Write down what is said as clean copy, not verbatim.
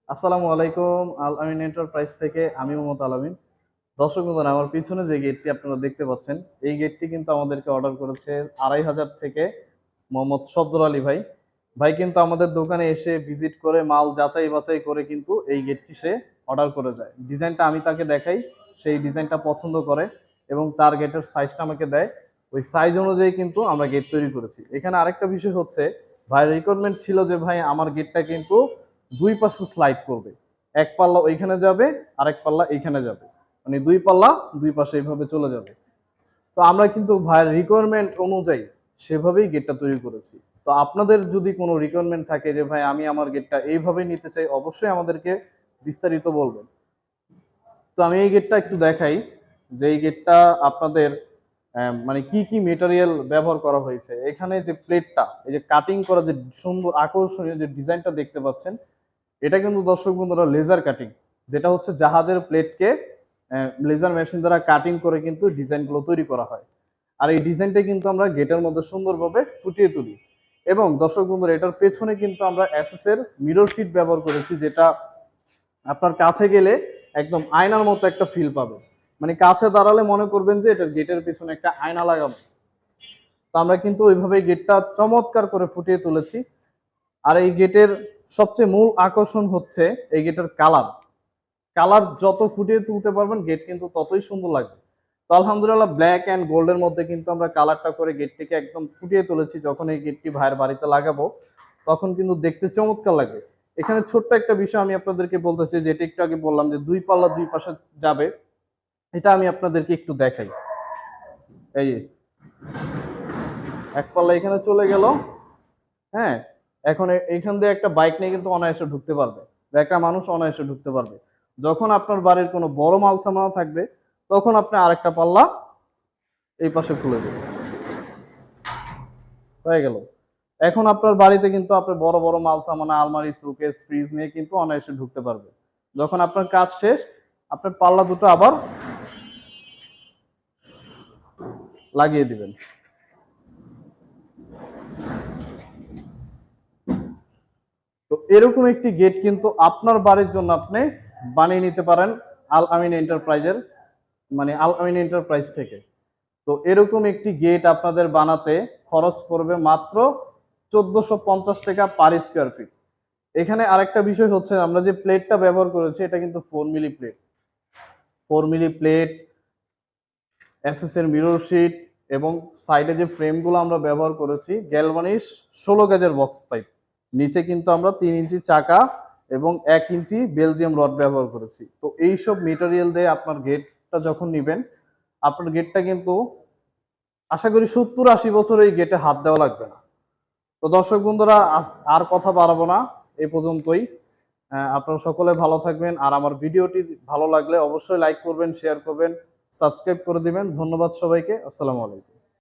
আসসালামু আলাইকুম। আল আমিন এন্টারপ্রাইজ থেকে আমি মোহাম্মদ আল আমিন। দর্শক বন্ধুরা, আমার পিছনে যে গেটটি আপনারা দেখতে পাচ্ছেন, এই গেটটি কিন্তু আমাদেরকে অর্ডার করেছে ২৫০০ থেকে মোহাম্মদ সফদর আলী ভাই। ভাই কিন্তু আমাদের দোকানে এসে ভিজিট করে মাল যাচাই বাছাই করে কিন্তু এই গেটটি সে অর্ডার করে যায়। ডিজাইনটা আমি তাকে দেখাই, সেই ডিজাইনটা পছন্দ করে এবং তার গেটের সাইজটা আমাকে দেয়। ওই সাইজ অনুযায়ী কিন্তু আমরা গেট তৈরি করেছি। এখানে আরেকটা বিষয় হচ্ছে, ভাই রিকোয়ারমেন্ট ছিল যে ভাই আমার গেটটা কিন্তু দুই পাশে স্লাইড করবে, এক পাল্লা ওইখানে যাবে, আরেক পাল্লা এইখানে যাবে, মানে দুই পাল্লা দুই পাশে এইভাবে চলে যাবে। তো আমরা কিন্তু ভাইয়ের রিকোয়ারমেন্ট অনুযায়ী সেভাবেই গেটটা তৈরি করেছি। তো আপনাদের যদি কোনো রিকোয়ারমেন্ট থাকে যে ভাই আমি আমার গেটটা এইভাবেই নিতে চাই, অবশ্যই আমাদেরকে বিস্তারিত বলবেন। তো আমি এই গেটটা একটু দেখাই যে এই গেটটা আপনাদের মানে কি কি মেটেরিয়াল ব্যবহার করা হয়েছে। এখানে যে প্লেটটা, এই যে কাটিং করা যে সুন্দর আকর্ষণীয় যে ডিজাইনটা দেখতে পাচ্ছেন, এটা কিন্তু দর্শক বন্ধুরা লেজার কাটিং, যেটা হচ্ছে জাহাজের প্লেটকে লেজার মেশিন দ্বারা কাটিং করে কিন্তু ডিজাইনগুলো তৈরি করা হয়। আর এই ডিজাইনটা কিন্তু আমরা গেটের মধ্যে সুন্দরভাবে ফুটিয়ে তুলি। এবং দর্শক বন্ধুরা, এটার পেছনে কিন্তু আমরা এসএস এর মিরর শিট ব্যবহার করেছি, যেটা আপনার কাছে গেলে একদম আয়নার মতো একটা ফিল পাবে। মানে কাছে দাঁড়ালে মনে করবেন যে এটার গেটের পেছনে একটা আয়না লাগাবো। তো আমরা কিন্তু ওইভাবে গেটটা চমৎকার করে ফুটিয়ে তুলেছি। আর এই গেটের সবচেয়ে মূল আকর্ষণ হচ্ছে এই গেটের কালার। কালার যত ফুটিয়ে তুলতে পারবেন গেট কিন্তু ততই সুন্দর লাগবে। তো আলহামদুলিল্লাহ, ব্ল্যাক অ্যান্ড গোল্ডের মধ্যে কিন্তু আমরা কালারটা করে গেটটিকে একদম ফুটিয়ে তুলেছি। যখন এই গেটটি ভাইয়ের বাড়িতে লাগাবো তখন কিন্তু দেখতে চমৎকার লাগে। এখানে ছোট্ট একটা বিষয় আমি আপনাদেরকে বলতে চাই, যেটা একটু আগে বললাম যে দুই পাল্লা দুই পাশে যাবে, এটা আমি আপনাদেরকে একটু দেখাই। এই যে এক পাল্লা এখানে চলে গেল। হ্যাঁ, এখন এইখান দিয়ে একটা বাইক নিয়ে কিন্তু অনায়াসে ঢুকতে পারবে, বা একটা মানুষ অনায়াসে ঢুকতে পারবে। যখন আপনার বাড়ির কোনো বড় মাল সামানা থাকবে, তখন আপনি আরেকটা পাল্লা এই পাশে খুলে দেবেন, হয়ে গেল। এখন আপনার বাড়িতে কিন্তু আপনার বড় বড় মাল সামানা, আলমারি, শোকেস, ফ্রিজ নিয়ে কিন্তু অনায়াসে ঢুকতে পারবে। যখন আপনার কাজ শেষ, আপনার পাল্লা দুটো আবার লাগিয়ে দিবেন। তো এরকম একটি গেট কিন্তু আপনার বাড়ির জন্য আপনি বানিয়ে নিতে পারেন আল আমিন এন্টারপ্রাইজের, মানে আল আমিন এন্টারপ্রাইজ থেকে। তো এরকম একটি গেট আপনাদের বানাতে খরচ পড়বে মাত্র ১৪৫০ টাকা পার স্কোয়ার ফিট। এখানে আরেকটা বিষয় হচ্ছে, আমরা যে প্লেটটা ব্যবহার করেছি এটা কিন্তু 4 milli plate. 4 milli plate, SS এর মিরর শিট, এবং সাইডে যে ফ্রেমগুলো আমরা ব্যবহার করেছি গ্যালভানিশ ১৬ গেজের বক্স পাইপ। নিচে কিন্তু আমরা ৩ ইঞ্চি চাকা এবং ১ ইঞ্চি বেলজিয়াম রড ব্যবহার করেছি। তো এইসব মেটেরিয়াল দিয়ে আপনার গেটটা যখন নিবেন, আপনার গেটটা কিন্তু আশা করি ৭০-৮০ বছর এই গেটে হাত দেওয়া লাগবে না। তো দর্শক বন্ধুরা, আর কথা বাড়াবো না, এই পর্যন্তই। আপনারা সকলে ভালো থাকবেন। আর আমার ভিডিওটি ভালো লাগলে অবশ্যই লাইক করবেন, শেয়ার করবেন, সাবস্ক্রাইব করে দিবেন। ধন্যবাদ সবাইকে। আসসালামু আলাইকুম।